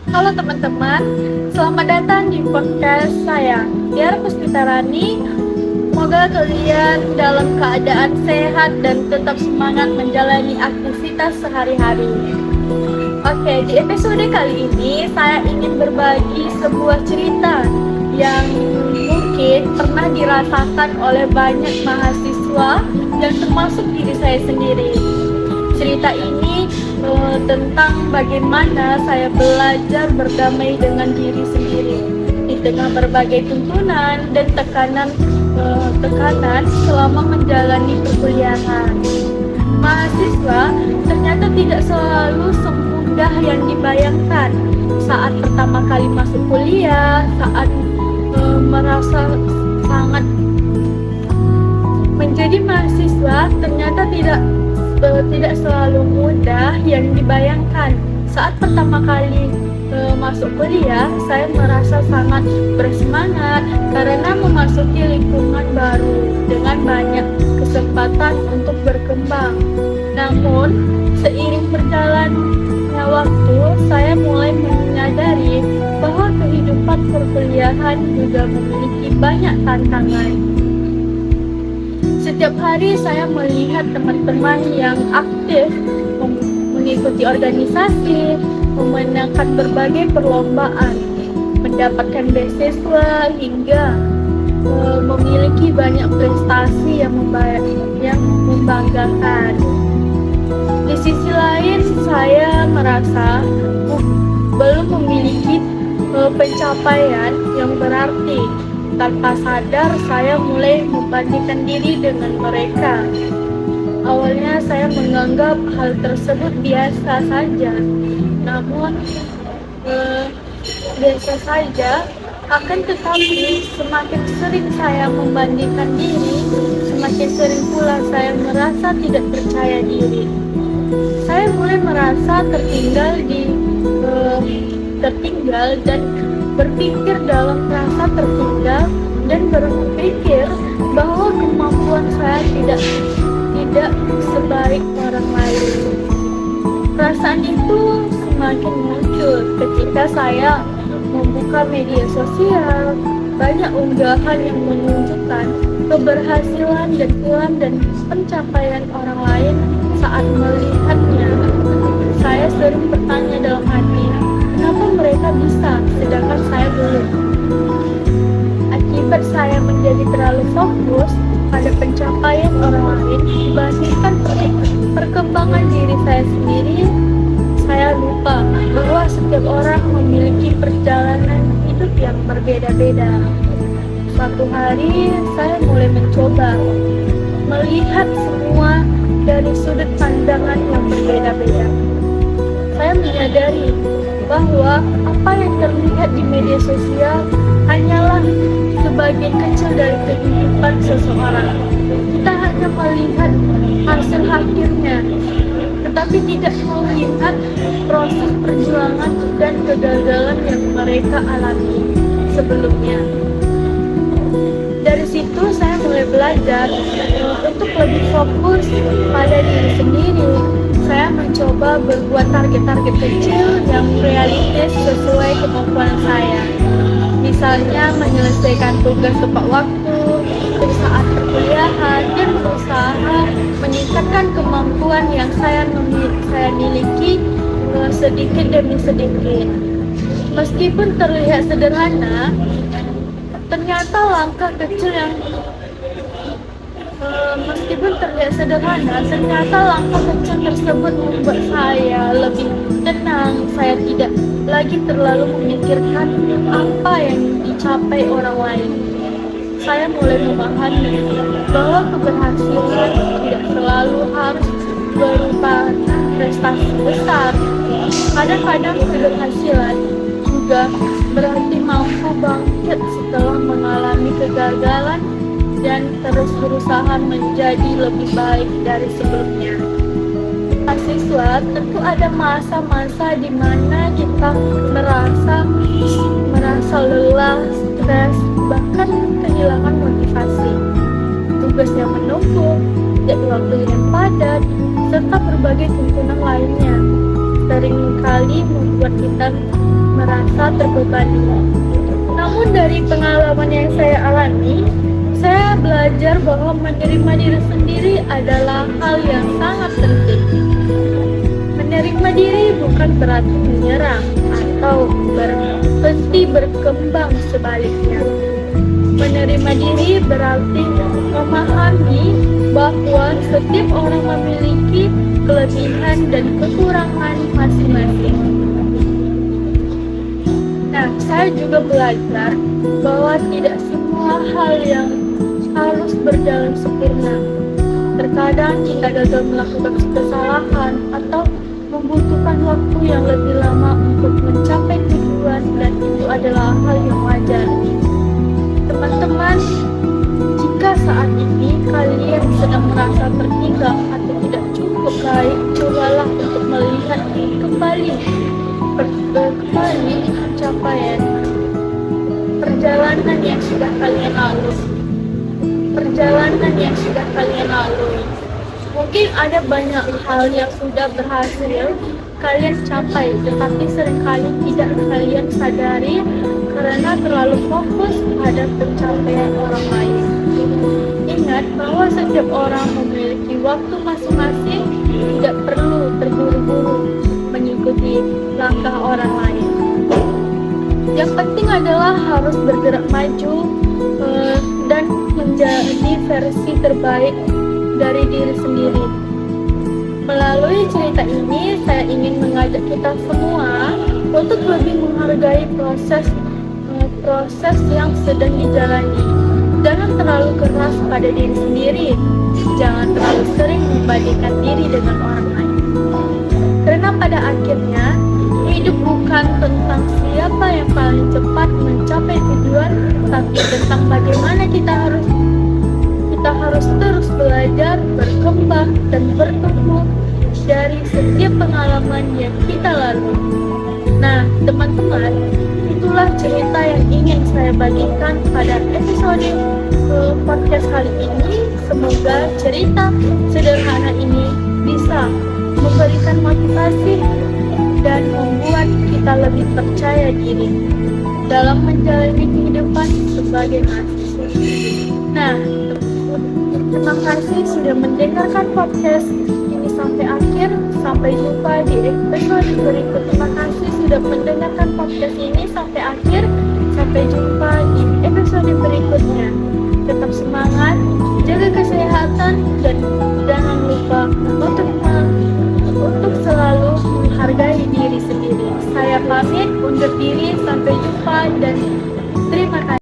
Halo teman-teman, selamat datang di podcast saya, Tiara Puspitarani. Semoga kalian dalam keadaan sehat dan tetap semangat menjalani aktivitas sehari-hari. Oke, di episode kali ini saya ingin berbagi sebuah cerita yang mungkin pernah dirasakan oleh banyak mahasiswa dan termasuk diri saya sendiri. Cerita ini tentang bagaimana saya belajar berdamai dengan diri sendiri di tengah berbagai tuntunan dan tekanan selama menjalani perkuliahan. Mahasiswa ternyata tidak selalu semudah yang dibayangkan. Saat pertama kali masuk kuliah, saat merasa sangat menjadi mahasiswa ternyata tidak selalu mudah yang dibayangkan. Saat pertama kali masuk kuliah, saya merasa sangat bersemangat karena memasuki lingkungan baru dengan banyak kesempatan untuk berkembang. Namun, seiring berjalannya waktu, saya mulai menyadari bahwa kehidupan perkuliahan juga memiliki banyak tantangan. Setiap hari saya melihat teman-teman yang aktif mengikuti organisasi, memenangkan berbagai perlombaan, mendapatkan beasiswa hingga memiliki banyak prestasi yang membanggakan. Di sisi lain, saya merasa belum memiliki pencapaian yang berarti. Tanpa sadar, saya mulai membandingkan diri dengan mereka. Awalnya saya menganggap hal tersebut biasa saja, namun biasa saja. Akan tetapi, semakin sering saya membandingkan diri, semakin sering pula saya merasa tidak percaya diri. Saya mulai merasa tertinggal dan berpikir dalam rasa tertinggal dan berpikir bahwa kemampuan saya tidak sebaik orang lain. Perasaan itu semakin muncul ketika saya membuka media sosial. Banyak unggahan yang menunjukkan keberhasilan dan pencapaian orang lain. Saat melihatnya, saya sering bertanya dalam hati, kenapa mereka bisa, sedangkan saya belum? Akibat saya menjadi terlalu fokus pada pencapaian orang lain dibandingkan perkembangan diri saya sendiri, saya lupa bahwa setiap orang memiliki perjalanan hidup yang berbeda-beda. Suatu hari, saya mulai mencoba melihat semua dari sudut pandangan yang berbeda-beda. Saya menyadari bahwa apa yang terlihat di media sosial hanyalah sebagian kecil dari kehidupan seseorang. Kita hanya melihat hasil akhirnya, tetapi tidak melihat proses perjuangan dan kegagalan yang mereka alami sebelumnya. Dari situ saya mulai belajar untuk lebih fokus pada diri sendiri. Saya mencoba berbuat target-target kecil yang realistis sesuai kemampuan saya. Misalnya menyelesaikan tugas tepat waktu saat perkuliahan dan berusaha meningkatkan kemampuan yang saya miliki sedikit demi sedikit. Meskipun terlihat sederhana, ternyata langkah kecil tersebut membuat saya lebih tenang. Saya tidak lagi terlalu memikirkan apa yang dicapai orang lain. Saya mulai memahami bahwa keberhasilan tidak selalu harus berupa prestasi besar. Kadang-kadang keberhasilan juga berarti mampu bangkit setelah mengalami kegagalan dan terus berusaha menjadi lebih baik dari sebelumnya. Mahasiswa tentu ada masa-masa di mana kita merasa lelah, stres, bahkan kehilangan motivasi. Tugas yang menumpuk, jadwal yang padat, serta berbagai tuntunan lainnya seringkali membuat kita merasa terbebani. Namun dari pengalaman yang saya alami, saya belajar bahwa menerima diri sendiri adalah hal yang sangat penting. Menerima diri bukan berarti menyerah atau berhenti berkembang, sebaliknya. Menerima diri berarti memahami bahwa setiap orang memiliki kelebihan dan kekurangan masing-masing. Nah, saya juga belajar bahwa tidak semua hal yang harus berjalan sempurna. Terkadang kita gagal melakukan kesalahan atau membutuhkan waktu yang lebih lama untuk mencapai tujuan, dan itu adalah hal yang wajar. Teman-teman, jika saat ini kalian sedang merasa tertinggal atau tidak cukup baik, cobalah untuk melihat kembali pencapaian perjalanan yang sudah kalian lalui. Mungkin ada banyak hal yang sudah berhasil kalian capai, tetapi seringkali tidak kalian sadari karena terlalu fokus pada pencapaian orang lain. Ingat bahwa setiap orang memiliki waktu masing-masing, tidak perlu terburu-buru mengikuti langkah orang lain. Yang penting adalah harus bergerak maju dan menjadi versi terbaik dari diri sendiri. Melalui cerita ini, saya ingin mengajak kita semua untuk lebih menghargai proses yang sedang dijalani. Jangan terlalu keras pada diri sendiri. Jangan terlalu sering membandingkan diri dengan orang lain. Karena pada akhirnya, hidup bukan tentang siapa yang paling cepat mencapai tujuan, tapi tentang bagaimana kita harus terus belajar, berkembang, dan bertumbuh dari setiap pengalaman yang kita lalui. Nah, teman-teman, itulah cerita yang ingin saya bagikan pada episode podcast kali ini. Semoga cerita sederhana ini bisa memberikan motivasi dan membuat kita lebih percaya diri dalam menjalani kehidupan sebagai mahasiswa. Nah, terima kasih sudah mendengarkan podcast ini sampai akhir. Sampai jumpa di episode berikut. Terima kasih sudah mendengarkan podcast ini sampai akhir. Sampai jumpa di episode berikutnya. Tetap semangat, jaga kesehatan, dan jangan lupa untuk selalu menghargai diri sendiri. Saya pamit undur diri, sampai jumpa dan